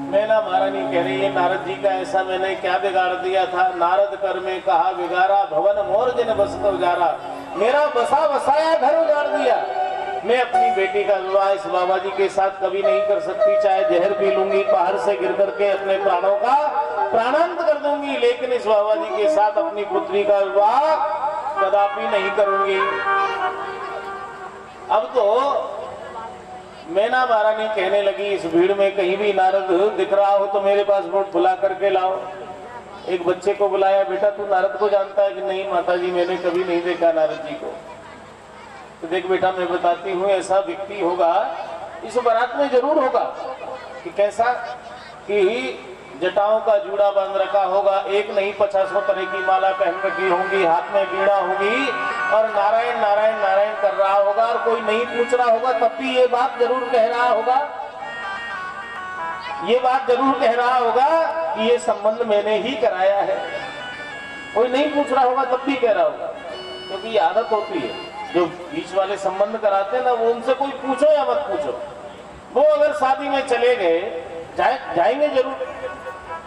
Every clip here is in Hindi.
मैना महारानी कह रही है नारद जी का ऐसा मैंने क्या बिगाड़ दिया था। नारद कर में कहा बिगाड़ा, भवन मोर जिन बस तो उजारा। मेरा बसा बसाया घर उजाड़ दिया। मैं अपनी बेटी का विवाह इस बाबा जी के साथ कभी नहीं कर सकती, चाहे जहर पी लूंगी, पहाड़ से गिर करके अपने प्राणों का प्राणांत कर दूंगी, लेकिन इस बाबा जी के साथ अपनी पुत्री का विवाह कदापि नहीं करूंगी। अब तो मैना महारानी कहने लगी इस भीड़ में कहीं भी नारद दिख रहा हो तो मेरे पास वोट बुला करके लाओ। एक बच्चे को बुलाया, बेटा तू नारद को जानता है कि नहीं? माता जी मैंने कभी नहीं देखा नारद जी को। तो देख बेटा मैं बताती हूँ, ऐसा व्यक्ति होगा इस बारात में जरूर होगा कि कैसा कि जटाओं का जूड़ा बांध रखा होगा, एक नहीं 50 तरह की माला पहन रखी होंगी, हाथ में बीड़ा होगी और नारायण नारायण नारायण कर रहा होगा और कोई नहीं पूछ रहा होगा तब भी ये बात जरूर कह रहा होगा, ये बात जरूर कह रहा होगा कि ये संबंध मैंने ही कराया है। कोई नहीं पूछ रहा होगा तब भी कह रहा होगा, क्योंकि ये आदत होती है जो बीच वाले संबंध कराते हैं ना, वो उनसे कोई पूछो या मत पूछो, वो अगर शादी में चले गए जाएंगे जरूर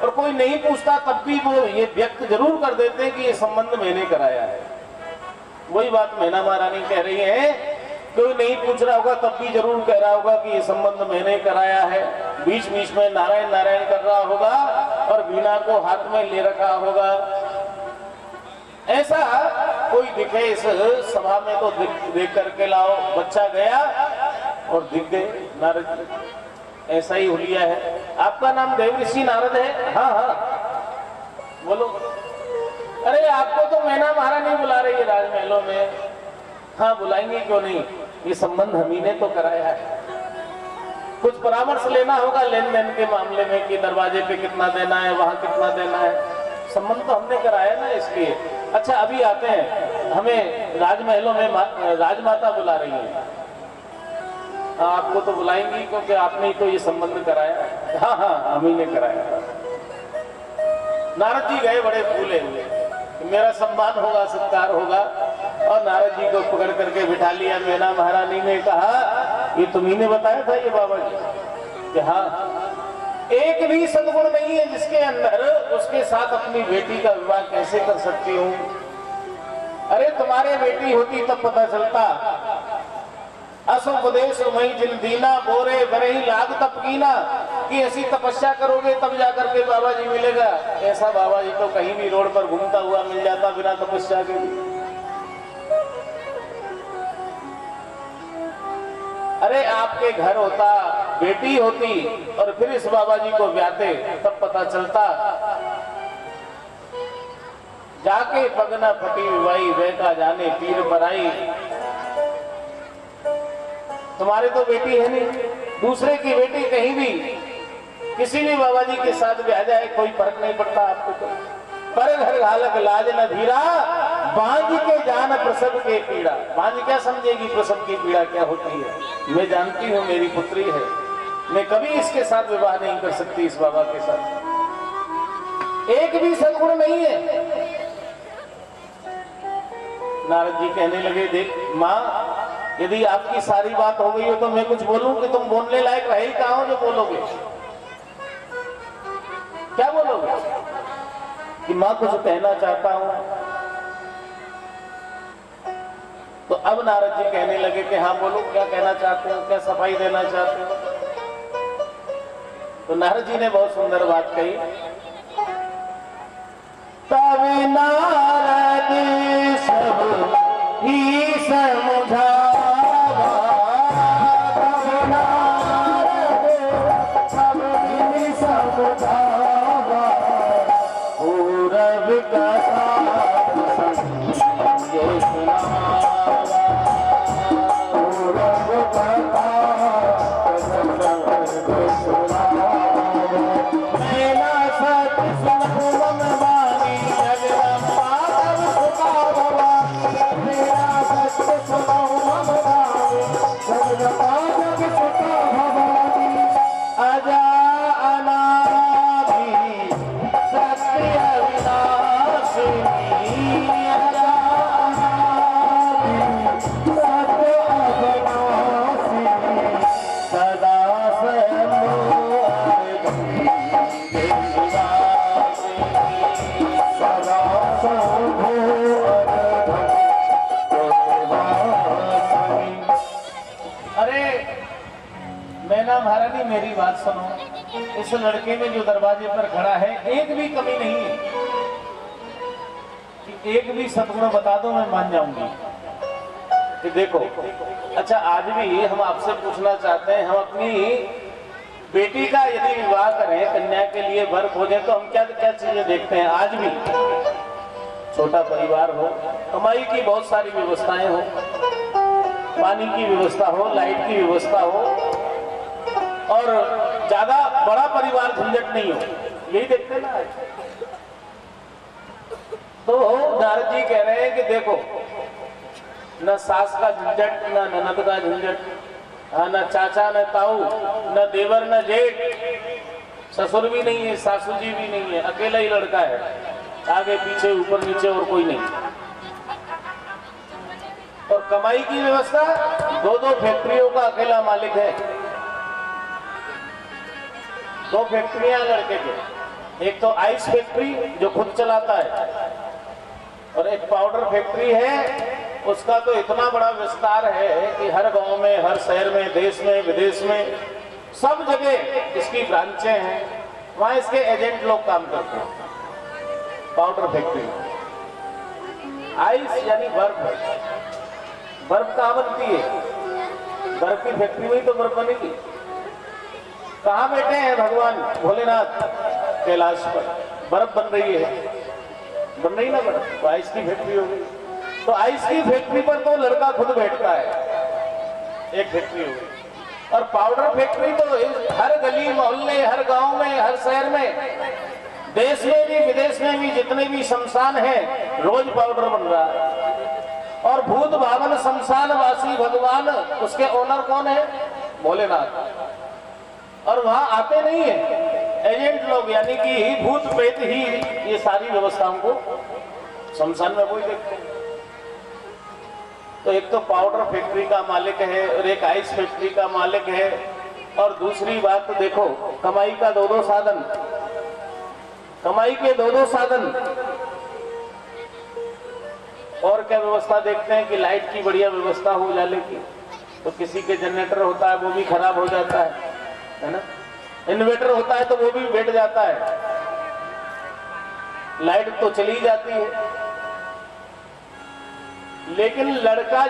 और कोई नहीं पूछता तब भी वो ये व्यक्त जरूर कर देते हैं कि ये संबंध मैंने कराया है। वही बात मैना महारानी कह रही है, कोई नहीं पूछ रहा होगा तब भी जरूर कह रहा होगा कि ये संबंध मैंने कराया है। बीच बीच में नारायण नारायण कर रहा होगा और वीणा को हाथ में ले रखा होगा। ऐसा कोई दिखे इस सभा में तो देख करके लाओ। बच्चा गया और दिख गए नारद जी, ऐसा ही हुलिया है। आपका नाम देवऋषि नारद है? हाँ हाँ बोलो। अरे आपको तो मैना महारानी बुला रही है राजमहलों में। हाँ बुलाएंगे क्यों नहीं, ये संबंध हम ही ने तो कराया है। कुछ परामर्श लेना होगा लेन देन के मामले में कि दरवाजे पे कितना देना है, वहां कितना देना है, संबंध तो हमने कराया ना इसलिए। अच्छा अभी आते हैं, हमें राजमहलों में राजमाता बुला रही है। आपको तो बुलाएंगी क्योंकि आपने ही तो ये संबंध कराया है। हाँ हाँ हम ही ने कराया। नारद जी गए बड़े फूले हुए, मेरा सम्मान होगा सत्कार होगा, और नारद जी को पकड़ करके बिठा लिया। मैना महारानी ने कहा ये तुम्ही ने बताया था ये बाबा जी कि हाँ एक भी सद्गुण नहीं है जिसके अंदर, उसके साथ अपनी बेटी का विवाह कैसे कर सकती हूँ? अरे तुम्हारे बेटी होती तब पता चलता। असुपदेश मई जिन दीना बोरे बरे ही लाग तप कीना, कि ऐसी तपस्या करोगे तब जाकर के बाबा जी मिलेगा। ऐसा बाबा जी तो कहीं भी रोड पर घूमता हुआ मिल जाता बिना तपस्या के। अरे आपके घर होता, बेटी होती और फिर इस बाबा जी को ब्याहते तब पता चलता। जाके पगना फटी विवाई वे का जाने पीर पराई। तुम्हारे तो बेटी है नहीं, दूसरे की बेटी कहीं भी किसी भी बाबा जी के साथ ब्याह जाए कोई फर्क नहीं पड़ता आपको तो। पर घर घालक लाज न धीरा, बांझ के जान प्रसव के पीड़ा। बांझ क्या समझेगी प्रसव की पीड़ा क्या होती है? मैं जानती हूँ मेरी पुत्री है, मैं कभी इसके साथ विवाह नहीं कर सकती इस बाबा के साथ। एक भी सद्गुण नहीं है। नारद जी कहने लगे देख माँ, यदि आपकी सारी बात हो गई हो तो मैं कुछ बोलूं कि तुम बोलने लायक रहे ही कहाँ हो जो बोलोगे? क्या बोलोगे? कि माँ कुछ कहना चाहता हूं। तो अब नारद जी कहने लगे कि हाँ बोलो क्या कहना चाहते हो, क्या सफाई देना चाहते हो? तो नारद जी ने बहुत सुंदर बात कही। तब नारद सब ही समझा, मेरा सत सुन मन वाणी जगदम्बा बात सुनो, इस लड़के में जो दरवाजे पर खड़ा है एक भी कमी नहीं है कि एक भी सद्गुण बता दो मैं मान जाऊंगी कि देखो। अच्छा, आज भी हम आपसे पूछना चाहते हैं, हम अपनी बेटी का यदि विवाह करें, कन्या के लिए वर खोजें, तो हम क्या क्या चीजें देखते हैं? आज भी छोटा परिवार हो, कमाई की बहुत सारी व्यवस्थाएं हो, पानी की व्यवस्था हो, लाइट की व्यवस्था हो, और ज्यादा बड़ा परिवार झंझट नहीं हो, यही देखते हैं ना। तो नारद जी कह रहे हैं कि देखो, न सास का झंझट, न ननद का झंझट, न चाचा न ताऊ, न देवर न जेठ, ससुर भी नहीं है, सासू जी भी नहीं है, अकेला ही लड़का है, आगे पीछे ऊपर नीचे और कोई नहीं। और कमाई की व्यवस्था, दो फैक्ट्रियों का अकेला मालिक है, 2 फैक्ट्रियां लड़के के, एक तो आइस फैक्ट्री जो खुद चलाता है, और एक पाउडर फैक्ट्री है, उसका तो इतना बड़ा विस्तार है कि हर गांव में, हर शहर में, देश में, विदेश में, सब जगह इसकी ब्रांचें हैं, वहां इसके एजेंट लोग काम करते हैं। पाउडर फैक्ट्री, आइस यानी बर्फ, बर्फ कहाँ बनती है? बर्फ की फैक्ट्री में तो बर्फ बनेगी। कहाँ बैठे हैं भगवान भोलेनाथ? कैलाश पर बर्फ बन रही है, बन रही ना बर्फ, तो आइस की फैक्ट्री हो गई। तो आइस की फैक्ट्री पर तो लड़का खुद बैठता है, एक फैक्ट्री हो गई। और पाउडर फैक्ट्री तो हर गली मोहल्ले, हर गांव में, हर शहर में, देश में भी विदेश में भी जितने भी शमशान हैं, रोज पाउडर बन रहा है। और भूत भावन शमशान वासी भगवान, उसके ओनर कौन है? भोलेनाथ। और वहां आते नहीं है एजेंट लोग, यानी कि भूत प्रेत ही ये सारी व्यवस्थाओं को शमशान में कोई देखते हैं। तो एक तो पाउडर फैक्ट्री का मालिक है, और एक आइस फैक्ट्री का मालिक है, और दूसरी बात तो देखो, कमाई का 2 साधन, कमाई के 2 साधन। और क्या व्यवस्था देखते हैं कि लाइट की बढ़िया व्यवस्था हो जाने की, तो किसी के जनरेटर होता है वो भी खराब हो जाता है ना, इन्वर्टर होता है तो वो भी बैठ जाता है, लाइट तो चली जाती है। लेकिन लड़का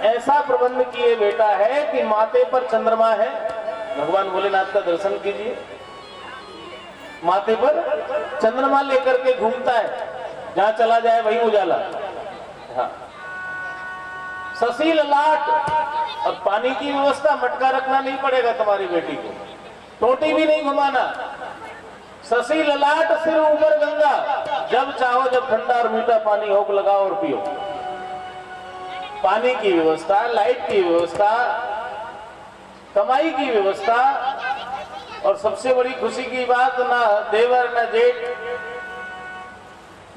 ऐसा प्रबंध किए बेटा है कि माथे पर चंद्रमा है, भगवान भोलेनाथ का दर्शन कीजिए, माथे पर चंद्रमा लेकर के घूमता है, जहां चला जाए वही उजाला। हाँ, शशि ललाट, और पानी की व्यवस्था, मटका रखना नहीं पड़ेगा तुम्हारी बेटी को, टोटी भी नहीं घुमाना, शशि ललाट सिर ऊपर गंगा, जब चाहो जब ठंडा और मीठा पानी होक लगाओ और पियो। पानी की व्यवस्था, लाइट की व्यवस्था, कमाई की व्यवस्था, और सबसे बड़ी खुशी की बात, ना देवर न जेठ,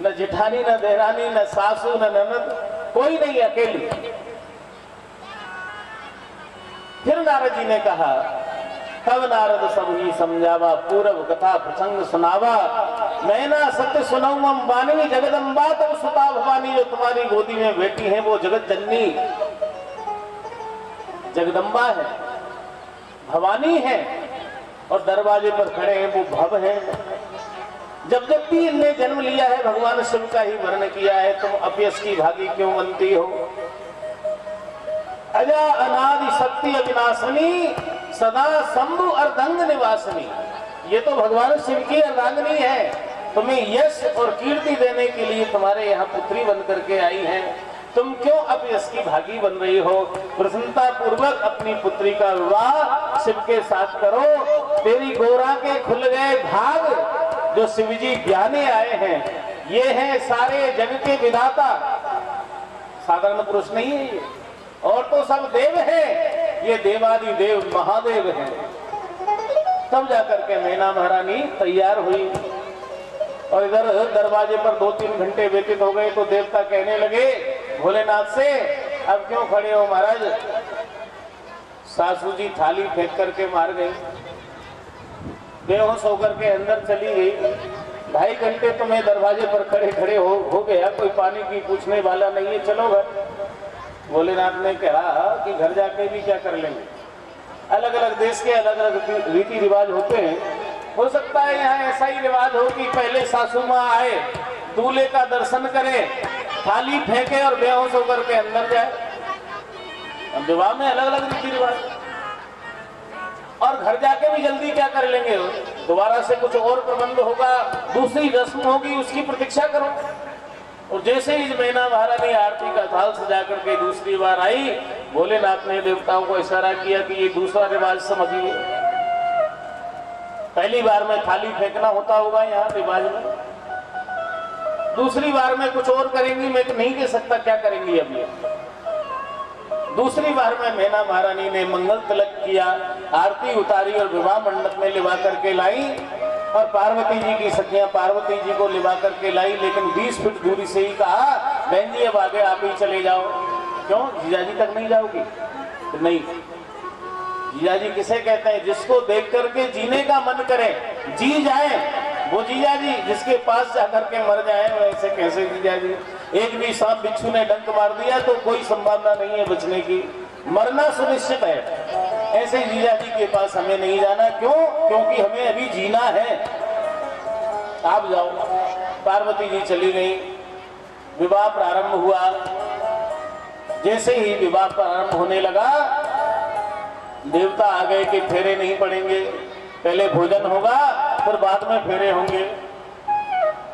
न जेठानी न देरानी, न सासू न ननद, कोई नहीं, अकेली। फिर नारद जी ने कहा, तब नारद सब ही समझावा, पूर्व कथा प्रसंग सुनावा, मैं ना सत्य सुनाऊं अंबानी, जगदम्बा तब सुता भवानी, जो तुम्हारी गोदी में बैठी है वो जगत जननी जगदम्बा है, भवानी है, और दरवाजे पर खड़े हैं वो भव है। जब जब भी इनने जन्म लिया है भगवान शिव का ही वर्ण किया है, तुम अपयश की भागी क्यों बनती हो? अजा अनादि शक्ति अविनाशनी, सदा शंभु अर्धंग निवासनी, ये तो भगवान शिव की अर्धांगिनी है, तुम्हें यश और कीर्ति देने के लिए तुम्हारे यहाँ पुत्री बन करके आई है, तुम क्यों अपयश की भागी बन रही हो? प्रसन्नता पूर्वक अपनी पुत्री का विवाह शिव के साथ करो, तेरी गोरा के खुल गए भाग, जो शिव जी ज्ञाने आए हैं, ये हैं सारे जग के विधाता, साधारण पुरुष नहीं है ये, और तो सब देव हैं, ये देवादि देव महादेव हैं। तब जाकर के मैना महारानी तैयार हुई, और इधर दरवाजे पर 2-3 घंटे व्यतीत हो गए, तो देवता कहने लगे भोलेनाथ से, अब क्यों खड़े हो महाराज? सासू जी थाली फेंक करके मार गई, बेहोश होकर के अंदर चली गई। 2.5 घंटे तो मैं दरवाजे पर खड़े खड़े हो गया, कोई पानी की पूछने वाला नहीं है, चलो घर। भोलेनाथ ने कहा कि घर जाके भी क्या कर लेंगे, अलग अलग देश के अलग अलग रीति रिवाज होते हैं। हो सकता है यहाँ ऐसा ही रिवाज हो कि पहले सासू माँ आए, दूल्हे का दर्शन करे, थाली फेंके और बेहोश होकर के अंदर जाए। विवाह में अलग अलग रीति रिवाज, और घर जाके भी जल्दी क्या कर लेंगे, दोबारा से कुछ और प्रबंध होगा, दूसरी रस्म होगी, उसकी प्रतीक्षा करो। और जैसे ही मैना महारानी आरती का थाल सजा करके दूसरी बार आई, भोलेनाथ ने देवताओं को इशारा किया कि ये दूसरा रिवाज समझिए। पहली बार में थाली फेंकना होता होगा यहाँ रिवाज में, दूसरी बार में कुछ और करेंगी, मैं नहीं कह सकता क्या करेंगी अभी। दूसरी बार में मैना महारानी ने मंगल तिलक किया, आरती उतारी और विवाह मंडप में लिवा करके लाई, और पार्वती जी की सखियां पार्वती जी को लिवा करके लाई, लेकिन 20 फीट दूरी से ही कहा, बहन जी अब आगे आप ही चले जाओ। क्यों, जीजाजी तक नहीं जाओगी? तो नहीं, जीजाजी किसे कहते हैं? जिसको देख करके जीने का मन करे, जी जाए वो जीजाजी, जिसके पास जाकर के मर जाए वैसे कैसे जीजाजी? एक भी सांप बिच्छू ने डंक मार दिया तो कोई संभावना नहीं है बचने की, मरना सुनिश्चित है। ऐसे जीजाजी के पास हमें नहीं जाना। क्यों? क्योंकि हमें अभी जीना है। आप जाओ। पार्वती जी चली गई, विवाह प्रारंभ हुआ। जैसे ही विवाह प्रारंभ होने लगा, देवता आ गए कि फेरे नहीं पड़ेंगे, पहले भोजन होगा फिर बाद में फेरे होंगे।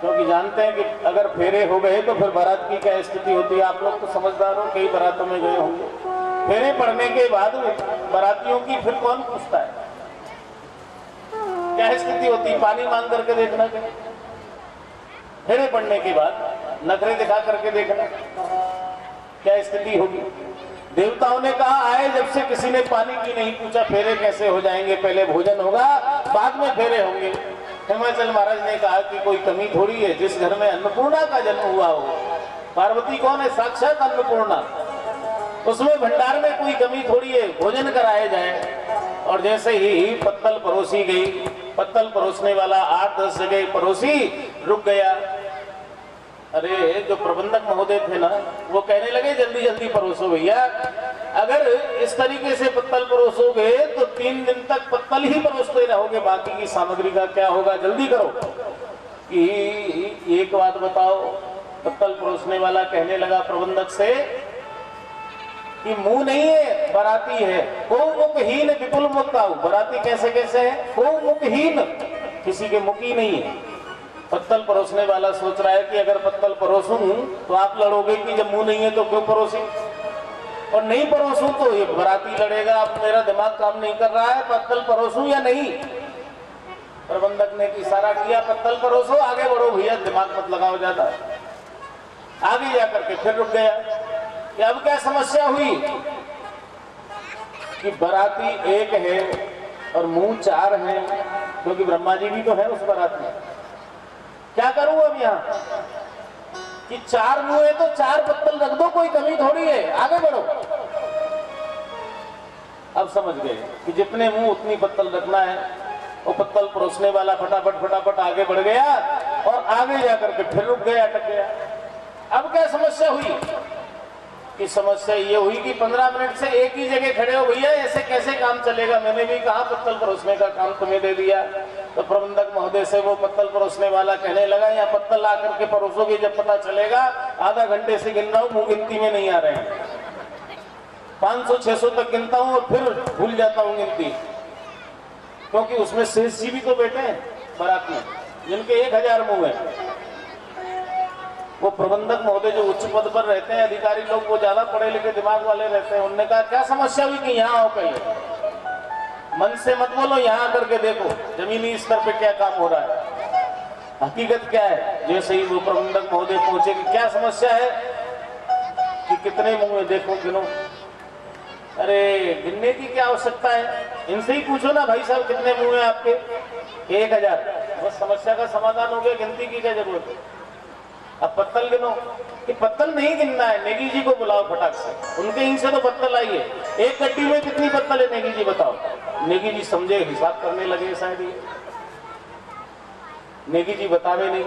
क्योंकि जानते हैं कि अगर फेरे हो गए तो फिर बारात की क्या स्थिति होती है। आप लोग तो समझदार हो, कई बारातों में गए होंगे। फेरे पड़ने के बाद बारातियों की फिर कौन पूछता है? क्या स्थिति होती है? पानी मांग करके देखना। फेरे पड़ने के बाद नखरे दिखा करके देखना क्या स्थिति होगी। देवताओं ने कहा, आए जब से किसी ने पानी की नहीं पूछा, फेरे कैसे हो जाएंगे? पहले भोजन होगा बाद में फेरे होंगे। हिमाचल महाराज ने कहा कि कोई कमी थोड़ी है, जिस घर में अन्नपूर्णा का जन्म हुआ हो। पार्वती कौन है? साक्षात अन्नपूर्णा। उसमें भंडार में कोई कमी थोड़ी है, भोजन कराया जाए। और जैसे ही पत्तल परोसी गई, पत्तल परोसने वाला 8-10 जगह परोसी, रुक गया। अरे जो प्रबंधक महोदय थे ना, वो कहने लगे जल्दी जल्दी परोसो भैया, अगर इस तरीके से पत्तल परोसोगे तो 3 दिन तक पत्तल ही परोसते रहोगे, बाकी की सामग्री का क्या होगा, जल्दी करो। कि एक बात बताओ, पत्तल परोसने वाला कहने लगा प्रबंधक से कि मुंह नहीं है, बराती है। को मुखहीन विपुल मुक्ताऊ, बराती कैसे कैसे है? को मुखहीन, किसी के मुख ही नहीं है। पत्तल परोसने वाला सोच रहा है कि अगर पत्तल परोसूं तो आप लड़ोगे कि जब मुंह नहीं है तो क्यों परोसी, और नहीं परोसूं तो ये बराती लड़ेगा। अब मेरा दिमाग काम नहीं कर रहा है, पत्तल परोसूं या नहीं? प्रबंधक ने इशारा किया, पत्तल परोसो, आगे बढ़ो भैया, दिमाग मत लगाओ ज्यादा। आगे जाकर के फिर रुक गया कि अब क्या समस्या हुई कि बराती एक है और मुंह 4 है, क्योंकि ब्रह्मा जी भी तो है उस बारात में। क्या करूं अब यहाँ कि 4 मुंह है तो 4 पत्तल रख दो, कोई कमी थोड़ी है, आगे बढ़ो। अब समझ गए कि जितने मुंह उतनी पत्तल रखना है। वो पत्तल परोसने वाला फटाफट फटाफट आगे बढ़ गया और आगे जाकर के फिर रुक गया, अटक गया। अब क्या समस्या हुई कि समस्या ये हुई कि 15 मिनट से एक ही जगह खड़े हो भैया, ऐसे कैसे काम चलेगा? मैंने भी कहा पत्तल परोसने का काम तुम्हें दे दिया। तो प्रबंधक महोदय से वो पत्तल परोसने वाला कहने लगा, यहाँ पत्तल ला करके परोसोगे, जब पता चलेगा आधा घंटे से गिन रहा हूँ, मुंह गिनती में नहीं आ रहे हैं। 500-600 तक गिनता हूँ और फिर भूल जाता हूँ गिनती, क्योंकि उसमें शेष जी भी तो बैठे हैं बारात में, जिनके 1000 मुंह है। वो प्रबंधक महोदय जो उच्च पद पर रहते हैं, अधिकारी लोग, वो ज्यादा पढ़े लिखे दिमाग वाले रहते हैं। उन्होंने कहा क्या समस्या हुई कि यहाँ आओ, पहले मन से मत बोलो, यहाँ करके देखो जमीनी स्तर पे क्या काम हो रहा है, हकीकत क्या है। जैसे ही वो प्रबंधक महोदय पहुंचे कि क्या समस्या है कि कितने मुंह है, देखो गिनो। अरे गिनने की क्या आवश्यकता है, इनसे ही पूछो ना भाई साहब कितने मुंह है आपके? 1000। बस समस्या का समाधान हो गया, गिनती की क्या जरूरत है। अब पत्तल गिनो कि पत्तल नहीं गिनना है, नेगी जी को बुलाओ फटाक से, उनके यहीं से तो पत्तल आई है। एक गड्डी में कितनी पत्तल है नेगी जी बताओ। नेगी जी समझे, हिसाब करने लगे शायद ये। नेगी जी बतावे नहीं।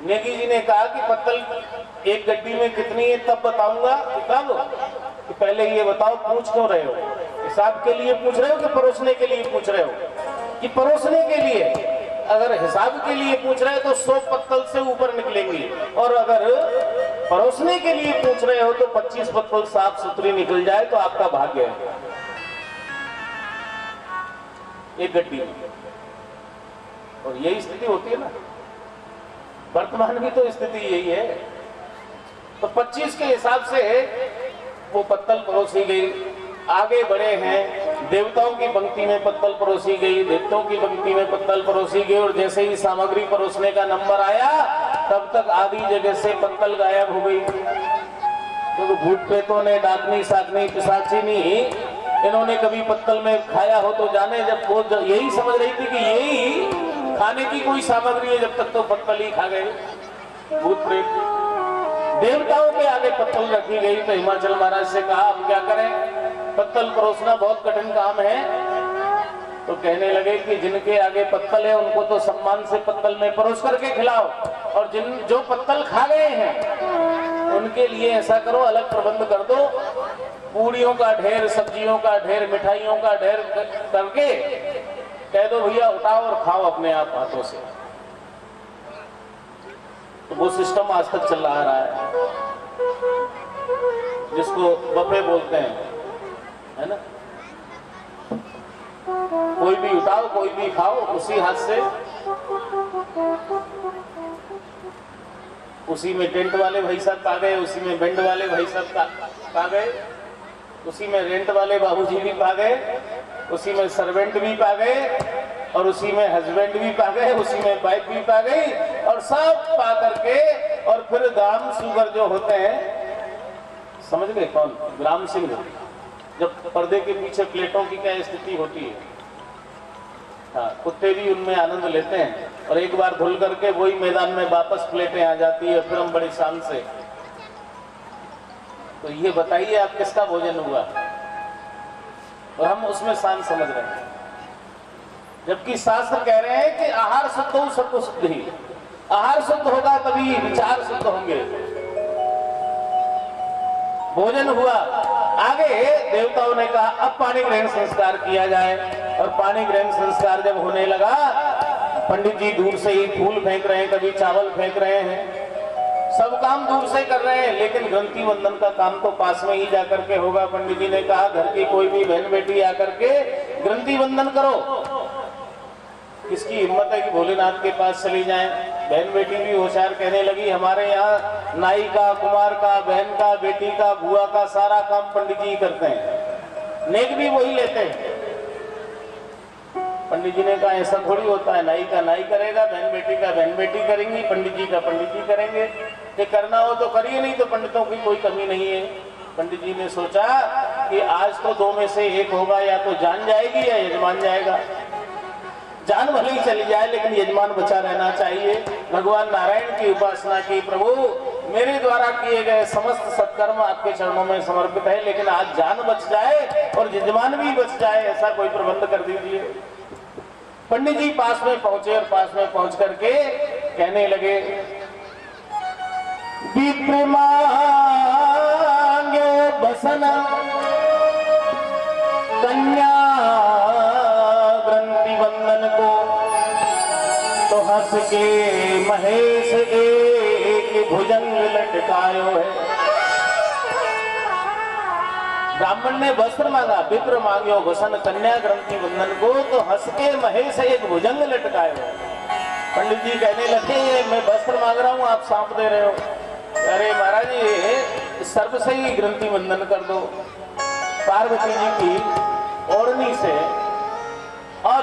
नेगी जी ने कहा कि पत्तल एक गड्डी में कितनी है तब बताऊंगा। कब? कि पहले ये बताओ पूछ क्यों रहे हो, हिसाब के लिए पूछ रहे हो कि परोसने के लिए पूछ रहे हो? कि परोसने के लिए। अगर हिसाब के लिए पूछ रहे हो तो 100 पत्तल से ऊपर निकलेंगी, और अगर परोसने के लिए पूछ रहे हो तो 25 पत्तल साफ सुथरी निकल जाए तो आपका भाग्य है। एक गड्डी, और यही स्थिति होती है ना, वर्तमान की तो स्थिति यही है। तो 25 के हिसाब से वो पत्तल परोसी गई, आगे बढ़े हैं, देवताओं की पंक्ति में पत्तल परोसी गई, देवताओं की पंक्ति में पत्तल परोसी गई, और जैसे ही सामग्री परोसने का नंबर आया तब तक आधी जगह से पत्तल गायब हो गई। तो भूत प्रेतों ने, डाकनी साकनी पिशाचिनी, इन्होंने कभी पत्तल में खाया हो तो जाने, जब वो यही समझ रही थी कि यही खाने की कोई सामग्री है, जब तक तो पत्तल ही खा गए भूत प्रेत। देवताओं के आगे पत्तल रखी गई तो हिमाचल महाराज से कहा हम क्या करें, पत्तल परोसना बहुत कठिन काम है। तो कहने लगे कि जिनके आगे पत्तल है उनको तो सम्मान से पत्तल में परोस करके खिलाओ, और जो पत्तल खा गए हैं उनके लिए ऐसा करो, अलग प्रबंध कर दो, पूड़ियों का ढेर, सब्जियों का ढेर, मिठाइयों का ढेर करके कह दो भैया उठाओ और खाओ अपने आप हाथों से। तो वो सिस्टम आज तक चल रहा है, जिसको बफे बोलते हैं, है ना। कोई भी उठाओ, कोई भी खाओ, उसी हाथ से। उसी में टेंट वाले भाई साहब आ गए, उसी में बैंड वाले भाई साहब आ गए, उसी में रेंट वाले बाबूजी भी पा गए, उसी में सर्वेंट भी पा गए, और उसी में हस्बैंड भी पा गए, उसी में वाइफ भी पा गई, और सब पा करके, और फिर ग्राम सुगर जो होते हैं, समझ गए कौन? ग्राम सिंह। जब पर्दे के पीछे प्लेटों की क्या स्थिति होती है, हाँ, कुत्ते भी उनमें आनंद लेते हैं, और एक बार धुल करके वही मैदान में वापस प्लेटें आ जाती है, फिर हम बड़ी शान से। तो ये बताइए आप किसका भोजन हुआ, और हम उसमें शान समझ रहे हैं, जबकि शास्त्र कह रहे हैं कि आहार शुद्ध हो सत्व शुद्ध ही। आहार शुद्ध होगा तभी विचार शुद्ध होंगे। भोजन हुआ, आगे देवताओं ने कहा अब पानी ग्रहण संस्कार किया जाए, और पानी ग्रहण संस्कार जब होने लगा, पंडित जी दूर से ही फूल फेंक रहे हैं, कभी चावल फेंक रहे हैं, सब काम दूर से कर रहे हैं, लेकिन ग्रंथि बंधन का काम तो पास में ही जाकर के होगा। पंडित जी ने कहा घर की कोई भी बहन बेटी आकर के ग्रंथि बंधन करो। किसकी हिम्मत है कि भोलेनाथ के पास चली जाएं? बहन बेटी भी होशियार कहने लगी हमारे यहाँ नाई का, कुमार का, बहन का, बेटी का, बुआ का सारा काम पंडित जी करते हैं, नेक भी वही लेते हैं। पंडित जी ने कहा ऐसा थोड़ी होता है, नाई का नाई करेगा, बहन बेटी का बहन बेटी करेंगी, पंडित जी का पंडित जी करेंगे। कि करना हो तो करिए, नहीं तो पंडितों की कोई कमी नहीं है। पंडित जी ने सोचा कि आज तो दो में से एक होगा, या तो जान जाएगी या यजमान जाएगा। जान भले ही चली जाए लेकिन यजमान बचा रहना चाहिए। भगवान नारायण की उपासना की, प्रभु मेरे द्वारा किए गए समस्त सत्कर्म आपके चरणों में समर्पित है, लेकिन आज जान बच जाए और यजमान भी बच जाए, ऐसा कोई प्रबंध कर दीजिए। पंडित जी पास में पहुंचे, और पास में पहुंच करके कहने लगे विप्र मांगे बसन कन्या ग्रंथि बंधन को, तो हंस के महेश एक भुजंग लटकायो है। ब्राह्मण ने वस्त्र मांगा, विप्र मांगो वसन कन्या ग्रंथि बंधन को, तो हंस के महेश एक भुजंग लटकायो है। पंडित जी कहने लगे मैं वस्त्र मांग रहा हूँ, आप सांप दे रहे हो। अरे महाराज ये सर्प से ही ग्रंथि बंधन कर दो, पार्वती जी की ओढ़नी से, और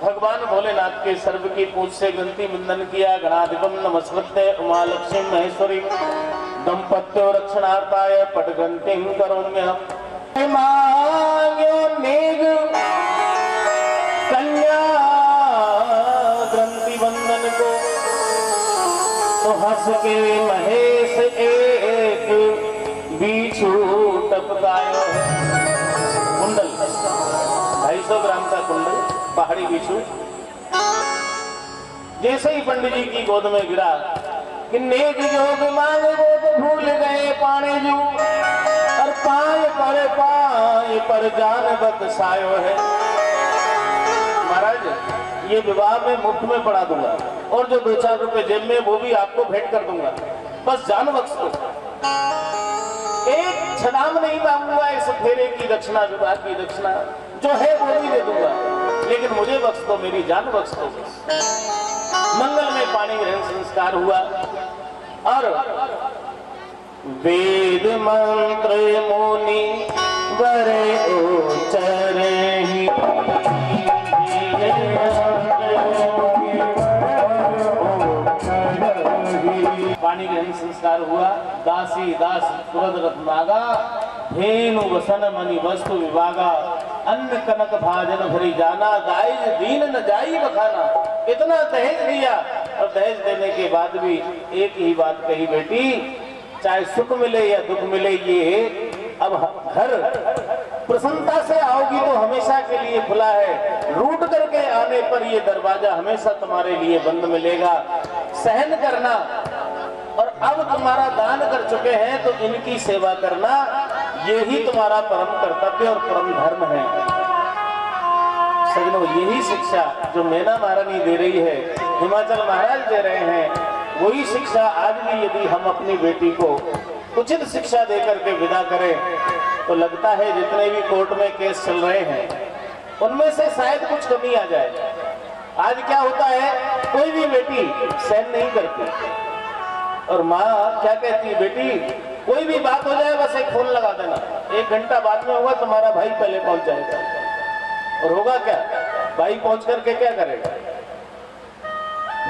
भगवान भोलेनाथ के सर्प की पूंछ से ग्रंथि बंधन किया। गणाधिपम नमस्कृत्य उमा लक्ष्मी महेश्वरी दंपत्यो रक्षणार्थाय पट ग्रंथिं करोम्यहम्। मांग्यो नेग कन्या ग्रंथि बंधन को, तो हंस के महेश एक बिच्छू टपकायो। कुंडल 250 ग्राम का कुंडल, पहाड़ी बिच्छू जैसे ही पंडित जी की गोद में गिरा कि नेक जोग मांगे वो तो भूल गए पाने जू, और पाए पर जान बख्शायो है। महाराज ये विवाह में मुफ्त में पढ़ा दूंगा और जो 2-4 रुपए जेब में वो भी आपको भेंट कर दूंगा, बस जान बख्श दो। एक छदाम नहीं मांगूंगा इस फेरे की दक्षिणा, विवाह की दक्षिणा जो है वो भी दे दूंगा, लेकिन मुझे बख्श दो, मेरी जान बख्श दो। मंगल में पानी ग्रहण संस्कार हुआ और वेद मंत्र मुनि बरे उच्चरहि, पानी ग्रहण संस्कार हुआ। दासी दास तुरंत रत्नागा, धेनु वसन मणि वस्तु विभागा, अन्न कनक भाजन भरी जाना, दाइज दीन न जाई बखाना। इतना दहेज दिया और दहेज देने के बाद भी एक ही बात कही, बेटी चाहे सुख मिले या दुख मिले, ये अब घर प्रसन्नता से आओगी तो हमेशा के लिए खुला है, रूठ करके आने पर ये दरवाजा हमेशा तुम्हारे लिए बंद मिलेगा। सहन करना, और अब तुम्हारा दान कर चुके हैं तो इनकी सेवा करना, यही तुम्हारा परम कर्तव्य और परम धर्म है। सजनों, यही शिक्षा जो मैना महारानी दे रही है, हिमाचल महाराज दे रहे हैं, वही शिक्षा आज भी यदि हम अपनी बेटी को उचित शिक्षा देकर के विदा करें तो लगता है जितने भी कोर्ट में केस चल रहे हैं उनमें से शायद कुछ कमी आ जाए। आज क्या होता है, कोई भी बेटी सहन नहीं करती और माँ क्या कहती है, बेटी कोई भी बात हो जाए बस एक फोन लगा देना, 1 घंटा बाद में होगा, तुम्हारा भाई पहले पहुंच जाएगा। और होगा क्या, भाई पहुंच करके क्या करेगा,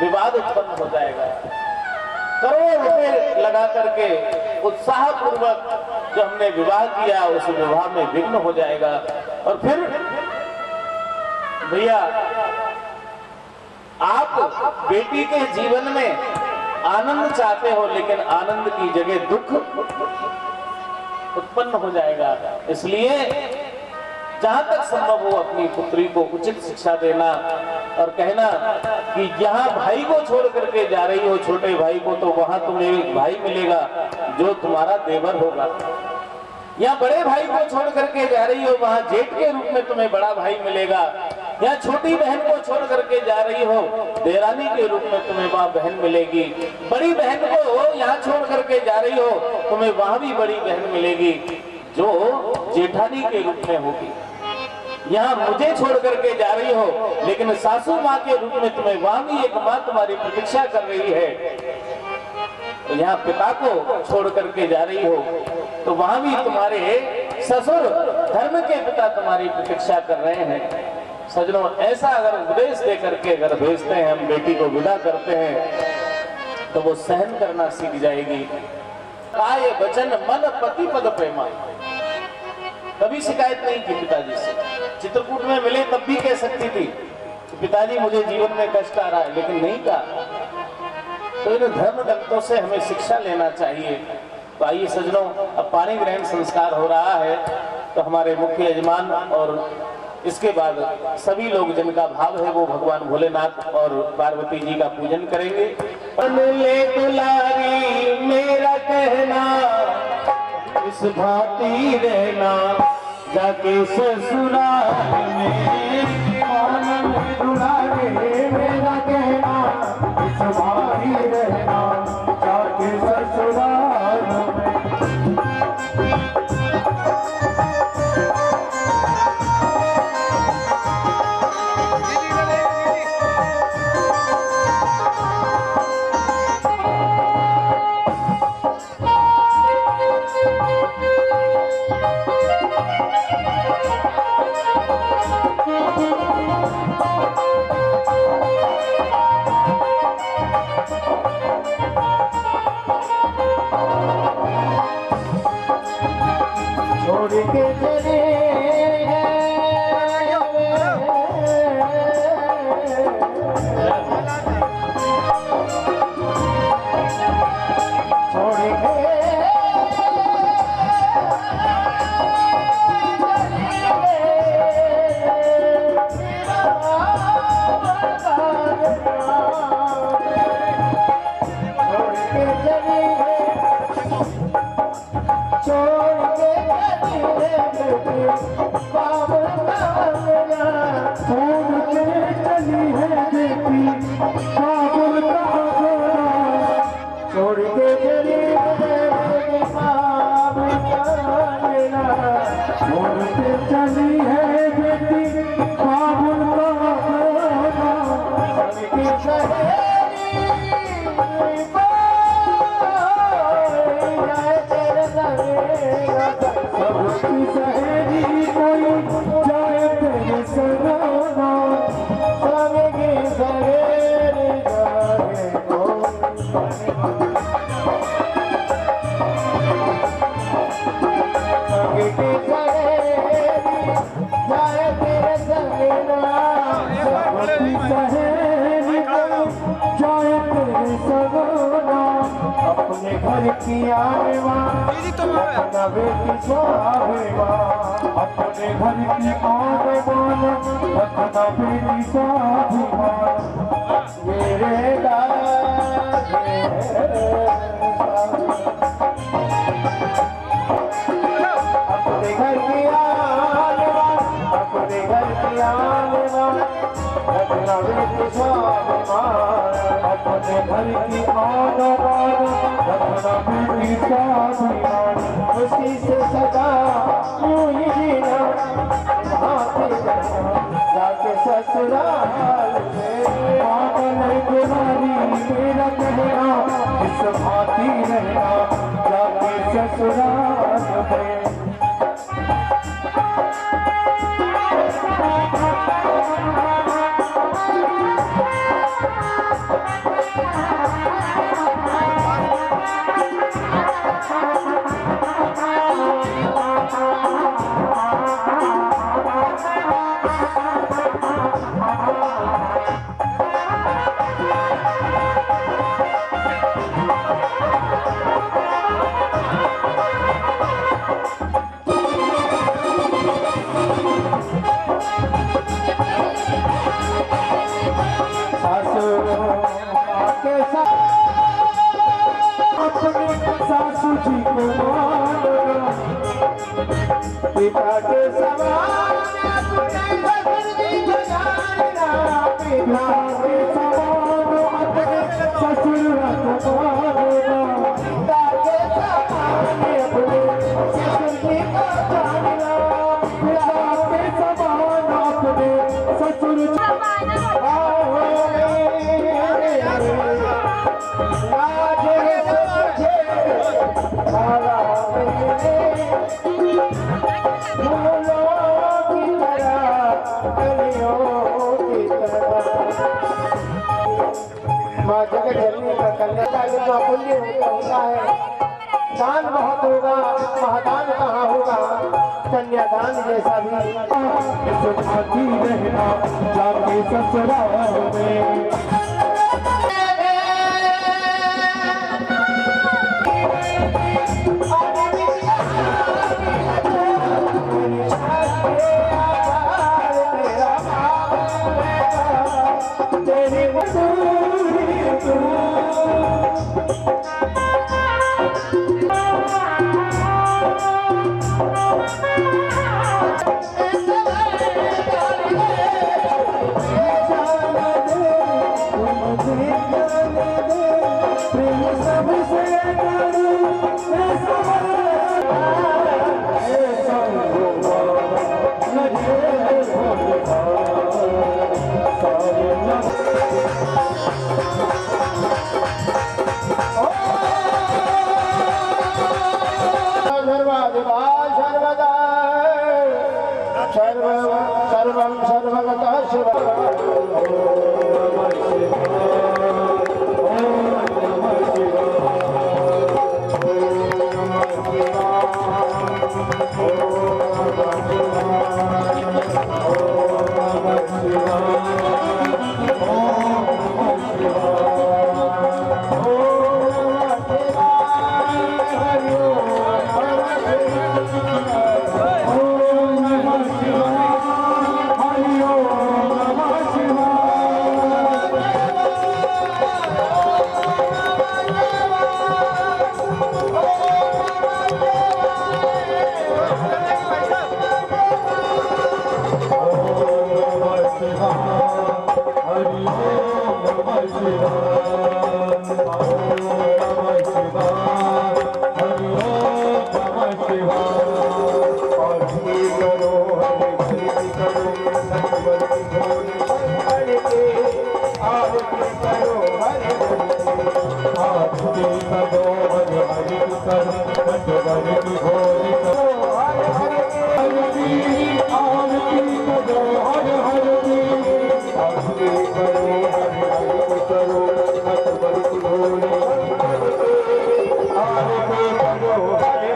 विवाद उत्पन्न हो जाएगा। करोड़ों रुपए लगा करके उत्साह पूर्वक जो हमने विवाह किया उस विवाह में विघ्न हो जाएगा। और फिर भैया, आप बेटी के जीवन में आनंद चाहते हो, लेकिन आनंद की जगह दुख उत्पन्न हो जाएगा। इसलिए जहां तक संभव हो अपनी पुत्री को उचित शिक्षा देना और कहना कि जहां भाई को छोड़ करके जा रही हो, छोटे भाई को, तो वहां तुम्हें एक भाई मिलेगा जो तुम्हारा देवर होगा। या बड़े भाई को छोड़ करके जा रही हो, वहां जेठ के रूप में तुम्हें बड़ा भाई मिलेगा। या छोटी बहन को छोड़ करके जा रही हो, देरानी के रूप में तुम्हें वहां बहन मिलेगी। बड़ी बहन को यहाँ छोड़ करके जा रही हो, तुम्हें वहां भी बड़ी बहन मिलेगी जो जेठानी के रूप में होगी। यहाँ मुझे छोड़ करके जा रही हो, लेकिन सासू माँ के रूप में तुम्हें वहां भी एक माँ तुम्हारी प्रतीक्षा कर रही है। तो यहाँ पिता को छोड़ करके जा रही हो तो वहां भी तुम्हारे ससुर धर्म के पिता तुम्हारी प्रतीक्षा कर रहे हैं। सजनों, ऐसा अगर उपदेश दे करके अगर भेजते हैं, हम बेटी को विदा करते हैं, तो वो सहन करना सीख जाएगी। काय वचन मन पति पद प्रेमा, कभी शिकायत नहीं की पिताजी से। चित्रकूट में मिले तब भी कह सकती थी कि पिताजी मुझे जीवन में कष्ट आ रहा है, लेकिन नहीं कहा। तो इन धर्म ग्रंथों से हमें शिक्षा लेना चाहिए। तो आइए सजनों, अब पानी ग्रहण संस्कार हो रहा है, तो हमारे मुख्य यजमान और इसके बाद सभी लोग जिनका भाव है वो भगवान भोलेनाथ और पार्वती जी का पूजन करेंगे। ले दुलारी मेरा कहना, इस भांति रहना जाके ससुराल में। दुलारी मेरा कहना, इस भांति रहना जाके ससुराल में। छोड़ के छोड़ के चली है बेटी काबुल का घोड़ा, छोड़ के चली है बेटी काबुल का घोड़ा, छोड़ के चली है बेटी काबुल का घोड़ा, सबकी सहेली सबकी सहेली कोई जाए तेरे सगाना, सबकी सहेली जाए कोई, सबकी सहेली जाए तेरे सगाना, सबकी सहेली कोई जाए तेरे सगाना, अपने घर की आने अपना बेटी स्वाभिमान, अपने घर की आने वाला अपना बेटी स्वाभिमान, मेरे दादे अपने घर की आने वाला, अपने घर की आने वाला अपना बेटी स्वाभिमान, अपने घर की आने वाला अपना बेटी स्वाभिमान, उसी से सदा यूं ही जीना, भाते रहना जाके ससुराल में, पागल गुनारी मेरा कहना, इस भाती रहना जाके ससुराल में। सासू जी को मानो, पिता के समान अपने ससुर जी को जानना, पिता के समान अपने ससुर को मानना, पिता के समान अपने ससुर जी को जानना, पिता के समान अपने ससुर माँ जगह जननी का कन्या जो पुण्य होता है, दान बहुत होगा, महादान कहाँ होगा, कन्यादान जैसा भी रहना जाके ससुराल में। सर्वं सर्वगतः शिवः। शिवाय, हरि ओम नमः शिवाय। और भी करो हरि भक्ति करो सतवती भोले शंकर के आरती करो हरि आरती करो हरि हरि करो नटवरती भोले करो आरती आरती करो हरि हरि आरती करो हरि हरि करो सतवती भोले आरती करो हरि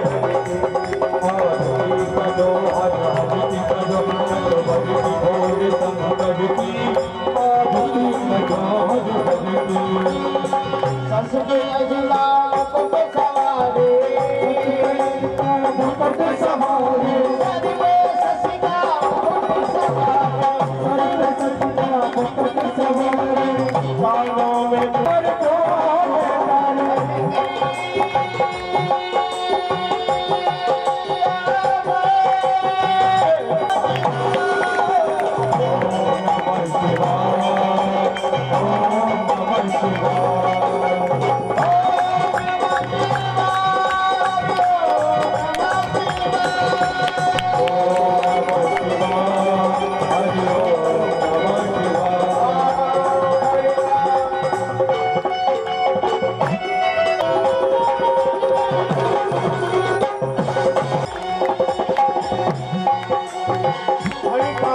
आरती करो हरि हरि करो नटवरती भोले शंकर की आरती करो हरि हरि। ससुके अजला मुकुट सवारे मुकुट सवारे सर्वे ससिका मुकुट सवारे सर्वे ससिका मुकुट सवारे बालों में पर को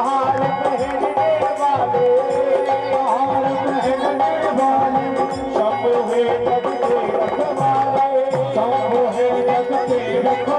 हार पहनने वाले हार पहनने वाले सब है जग के रखवाले सब है जग के रखवाले